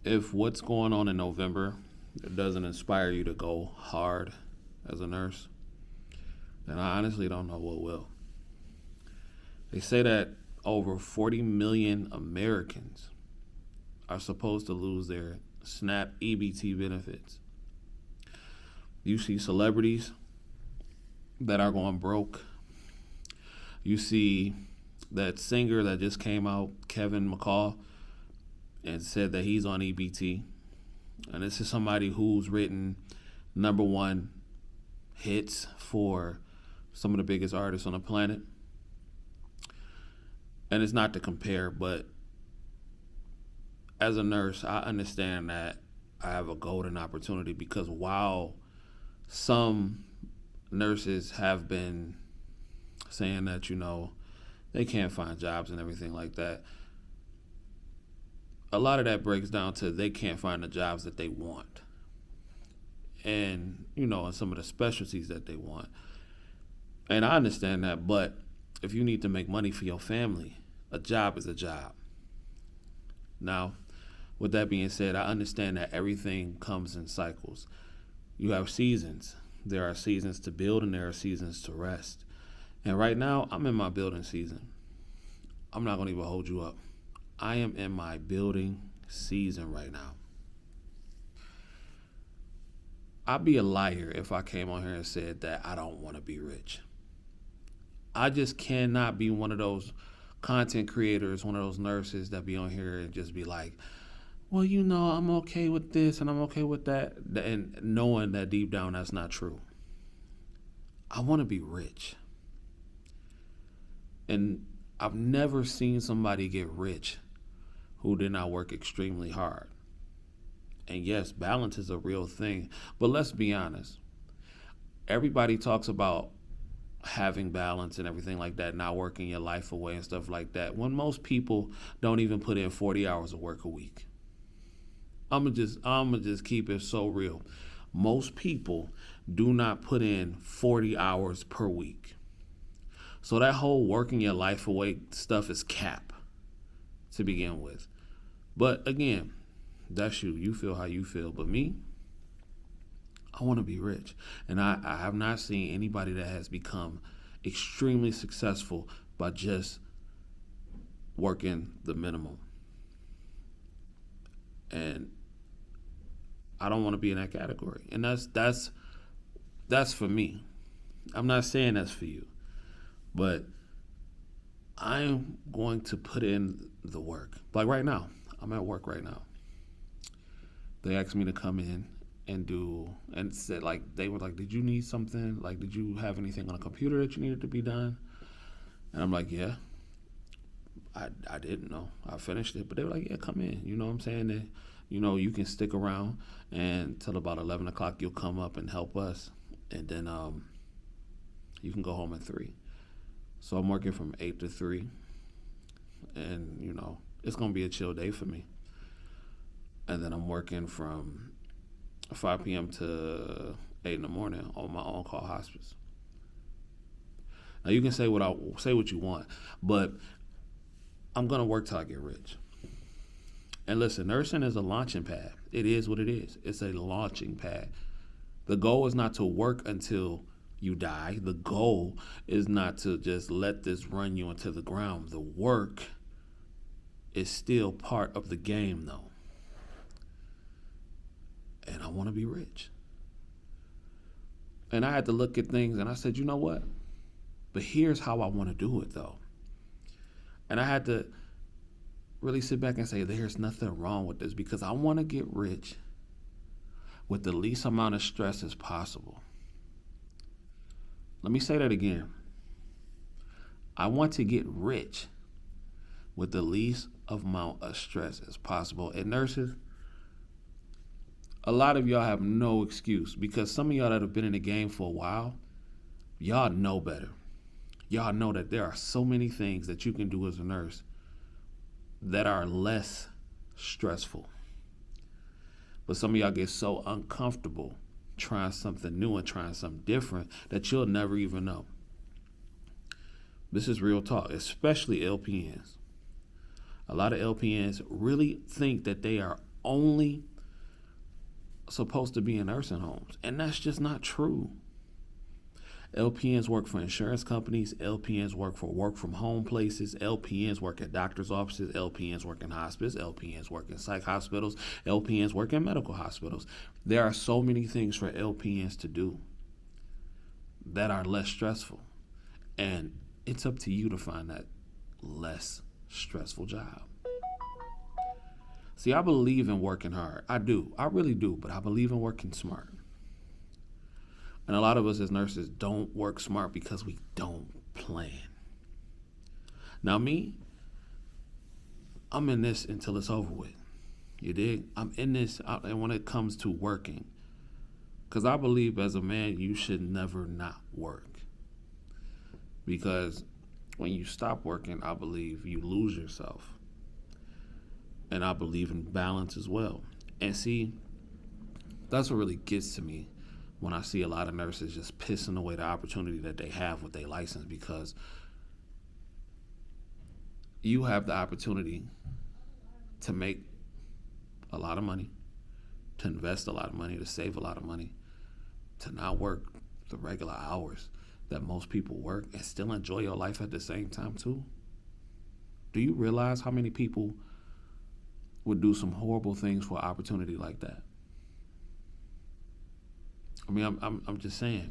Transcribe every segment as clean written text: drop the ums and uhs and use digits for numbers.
If what's going on in November doesn't inspire you to go hard as a nurse, then I honestly don't know what will. They say that over 40 million Americans are supposed to lose their SNAP EBT benefits. You see celebrities that are going broke. You see that singer that just came out, Kevin McCall, and said that he's on EBT. And this is somebody who's written number one hits for some of the biggest artists on the planet. And it's not to compare, but as a nurse, I understand that I have a golden opportunity because while some nurses have been saying that, they can't find jobs and everything like that, a lot of that breaks down to they can't find the jobs that they want. And, in some of the specialties that they want. And I understand that, but if you need to make money for your family, a job is a job. Now, with that being said, I understand that everything comes in cycles. You have seasons. There are seasons to build and there are seasons to rest. And right now, I'm in my building season. I'm not going to even hold you up. I am in my building season right now. I'd be a liar if I came on here and said that I don't want to be rich. I just cannot be one of those content creators, one of those nurses that be on here and just be like, well, I'm okay with this and I'm okay with that, and knowing that deep down that's not true. I want to be rich. And I've never seen somebody get rich who did not work extremely hard. And yes, balance is a real thing, but let's be honest. Everybody talks about having balance and everything like that, not working your life away and stuff like that, when most people don't even put in 40 hours of work a week. I'm gonna just keep it so real. Most people do not put in 40 hours per week. So that whole working your life away stuff is cap to begin with. But again, that's you. You feel how you feel. But me, I want to be rich. And I have not seen anybody that has become extremely successful by just working the minimum. And I don't want to be in that category. And that's for me. I'm not saying that's for you. But I'm going to put in the work. Like right now, I'm at work right now. They asked me to come in and said, they were like, did you need something? Like, did you have anything on a computer that you needed to be done? And I'm like, yeah. I didn't know. I finished it. But they were like, yeah, come in. You know what I'm saying? That, you can stick around and till about 11 o'clock you'll come up and help us. And then you can go home at 3. So I'm working from 8 to 3. And, it's going to be a chill day for me. And then I'm working from 5 p.m. to 8 in the morning on my on-call hospice. Now, you can say what you want, but I'm going to work till I get rich. And listen, nursing is a launching pad. It is what it is. It's a launching pad. The goal is not to work until you die. The goal is not to just let this run you into the ground. The work is still part of the game, though. And I want to be rich. And I had to look at things and I said, you know what? But here's how I want to do it, though. And I had to really sit back and say, there's nothing wrong with this because I want to get rich with the least amount of stress as possible. Let me say that again. I want to get rich with the least amount of stress as possible. And nurses, a lot of y'all have no excuse because some of y'all that have been in the game for a while, y'all know better. Y'all know that there are so many things that you can do as a nurse that are less stressful. But some of y'all get so uncomfortable trying something new and trying something different that you'll never even know. This is real talk, especially LPNs. A lot of LPNs really think that they are only supposed to be in nursing homes, and that's just not true. LPNs work for insurance companies. LPNs work from home places. LPNs work at doctor's offices. LPNs work in hospice. LPNs work in psych hospitals. LPNs work in medical hospitals. There are so many things for LPNs to do that are less stressful. And it's up to you to find that less stressful job. See, I believe in working hard. I do. I really do. But I believe in working smart. And a lot of us as nurses don't work smart because we don't plan. Now me, I'm in this until it's over with. You dig? I'm in this, and when it comes to working, because I believe as a man, you should never not work. Because when you stop working, I believe you lose yourself. And I believe in balance as well. And see, that's what really gets to me when I see a lot of nurses just pissing away the opportunity that they have with their license, because you have the opportunity to make a lot of money, to invest a lot of money, to save a lot of money, to not work the regular hours that most people work and still enjoy your life at the same time too. Do you realize how many people would do some horrible things for an opportunity like that? I mean, I'm just saying.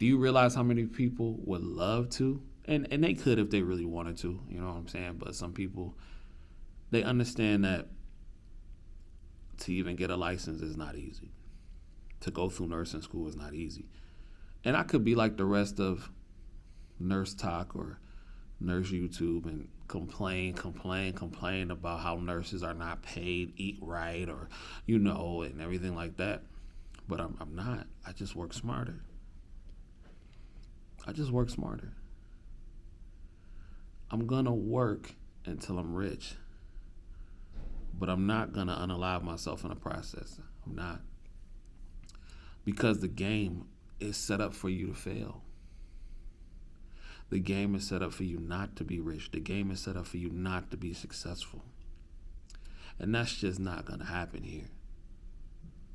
Do you realize how many people would love to? And they could if they really wanted to, you know what I'm saying? But some people, they understand that to even get a license is not easy. To go through nursing school is not easy. And I could be like the rest of Nurse Talk or Nurse YouTube and complain about how nurses are not paid, eat right, or, and everything like that. But I'm not. I just work smarter. I'm going to work until I'm rich. But I'm not going to unalive myself in the process. I'm not. Because the game is set up for you to fail. The game is set up for you not to be rich. The game is set up for you not to be successful. And that's just not going to happen here.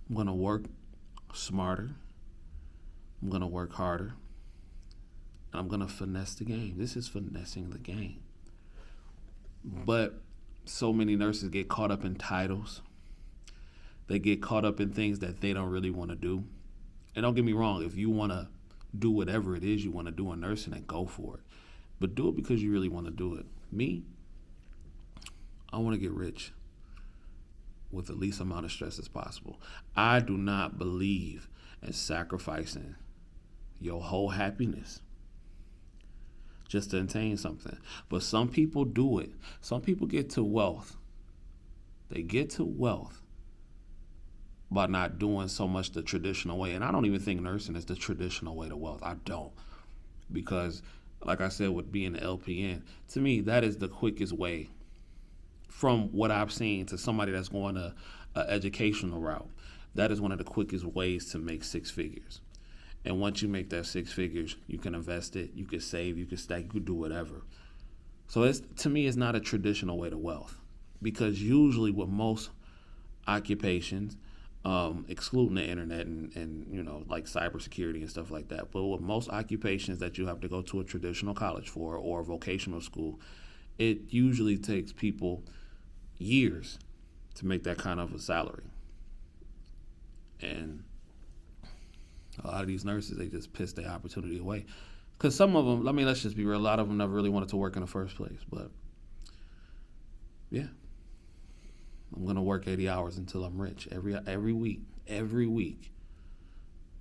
I'm going to work smarter. I'm going to work harder. And I'm going to finesse the game. This is finessing the game. But so many nurses get caught up in titles. They get caught up in things that they don't really want to do. And don't get me wrong, if you want to do whatever it is you want to do in nursing, then go for it. But do it because you really want to do it. Me, I want to get rich with the least amount of stress as possible. I do not believe in sacrificing your whole happiness just to attain something. But some people do it. Some people get to wealth. They get to wealth by not doing so much the traditional way. And I don't even think nursing is the traditional way to wealth. I don't. Because, like I said, with being an LPN, to me, that is the quickest way from what I've seen to somebody that's going an educational route. That is one of the quickest ways to make six figures. And once you make that six figures, you can invest it, you can save, you can stack, you can do whatever. So to me, it's not a traditional way to wealth. Because usually with most occupations, excluding the internet and like cybersecurity and stuff like that, but with most occupations that you have to go to a traditional college for or a vocational school, it usually takes people years to make that kind of a salary. And a lot of these nurses, they just piss their opportunity away. Because some of them, let's just be real, a lot of them never really wanted to work in the first place. But yeah, I'm going to work 80 hours until I'm rich every week.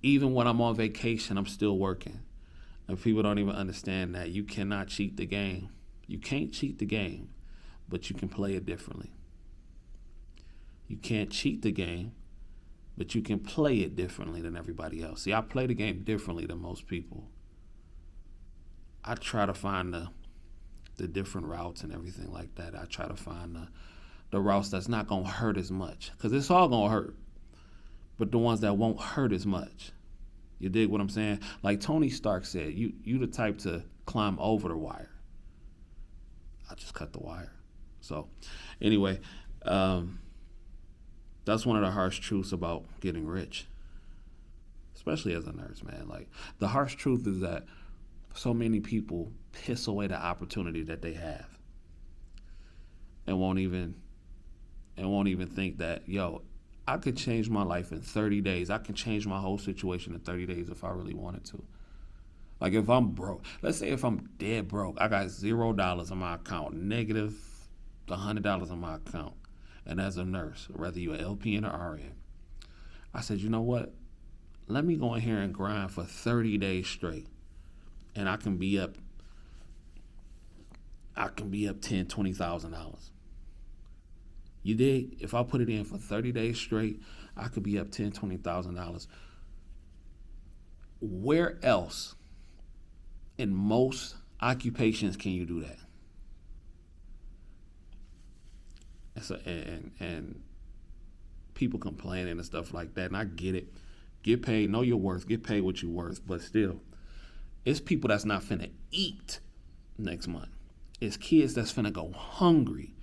Even when I'm on vacation, I'm still working. And people don't even understand that you cannot cheat the game. You can't cheat the game, but you can play it differently. You can't cheat the game, but you can play it differently than everybody else. See, I play the game differently than most people. I try to find the different routes and everything like that. I try to find the routes that's not going to hurt as much, because it's all going to hurt, but the ones that won't hurt as much. You dig what I'm saying? Like Tony Stark said, you the type to climb over the wire. I just cut the wire. So anyway, That's one of the harsh truths about getting rich, especially as a nurse, man. Like, the harsh truth is that so many people piss away the opportunity that they have, and won't even think that, yo, I could change my life in 30 days. I can change my whole situation in 30 days if I really wanted to. Like, if I'm broke, let's say if I'm dead broke, I got $0 on my account, negative $100 on my account. And as a nurse, whether you're LPN or RN, I said, you know what? Let me go in here and grind for 30 days straight. And I can be up $10,000, $20,000. You dig? If I put it in for 30 days straight, I could be up $10,000, $20,000. Where else in most occupations can you do that? And people complaining and stuff like that, and I get it. Get paid, know your worth, get paid what you're worth, but still, it's people that's not finna eat next month. It's kids that's finna go hungry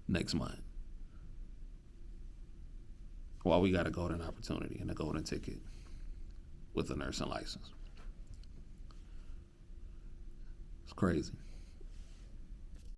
next month. While we got a golden opportunity and a golden ticket with a nursing license. It's crazy.